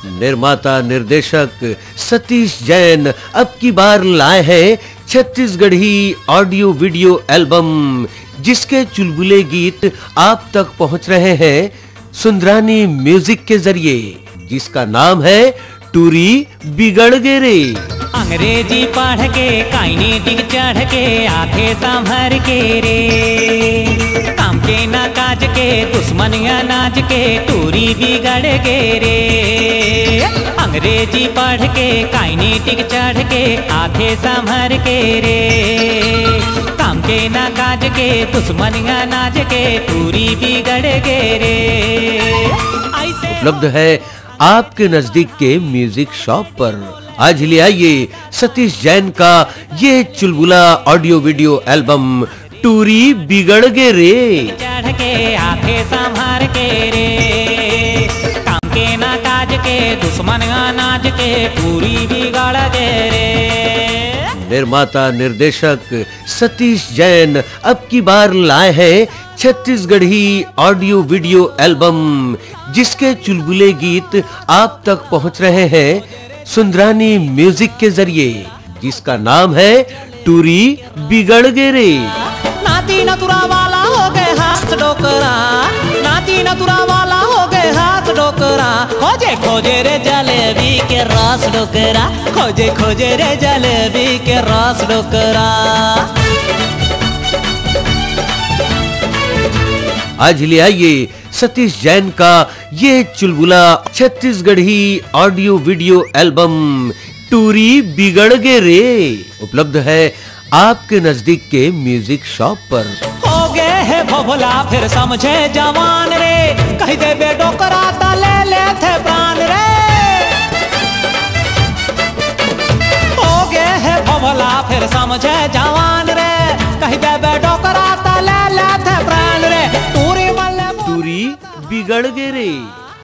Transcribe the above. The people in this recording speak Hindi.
निर्माता निर्देशक सतीश जैन अब की बार लाए हैं छत्तीसगढ़ी ऑडियो वीडियो एल्बम, जिसके चुलबुले गीत आप तक पहुंच रहे हैं सुंदरानी म्यूजिक के जरिए, जिसका नाम है टूरी बिगड़ गे रे। अंग्रेजी पढ़ के काइने डिग चढ़ के आंखें संभर के रे, काम के ना काज के दुश्मनिया नाज के टूरी बिगड़ गे रे। अंग्रेजी पढ़ के काइने डिग चढ़ के आंखें संभर के रे, काम के ना काज के दुश्मनिया नाज के टूरी बिगड़ गे रे। उपलब्ध है आपके नजदीक के म्यूजिक शॉप पर। आज ले आइए सतीश जैन का ये चुलबुला ऑडियो वीडियो एल्बम टूरी बिगड़ गे रे। चढ़ के आंखें संभार के रे, काम के ना काज के दुश्मन नाज के टूरी बिगड़ गे रे। निर्माता निर्देशक सतीश जैन अब की बार लाए हैं छत्तीसगढ़ी ऑडियो वीडियो एल्बम, जिसके चुलबुले गीत आप तक पहुंच रहे हैं सुंदरानी म्यूजिक के जरिए, जिसका नाम है टूरी बिगड़ गे रे। नाती नतुरा वाला हो गए हाथ डोकरा, नाती नतुरा वाला हो गए हाथ डोकरा, खोजे खोजे रे जलेबी के रस डोकरा, खोजे खोजे रे जलेबी के रस डोकरा। आज ले आइए सतीश जैन का ये चुलबुला छत्तीसगढ़ी ऑडियो वीडियो एल्बम टूरी बिगड़ गे रे। उपलब्ध है आपके नजदीक के म्यूजिक शॉप पर। हो गए है भोला फिर समझे जवान रे, कही दे बेडो कराता ले ले थे प्राण रे। हो गए है भोला फिर समझे जवान रे, कही दे बेडो कराता ले ले थे प्राण रे। टूरी टूरी बिगड़ गे रे।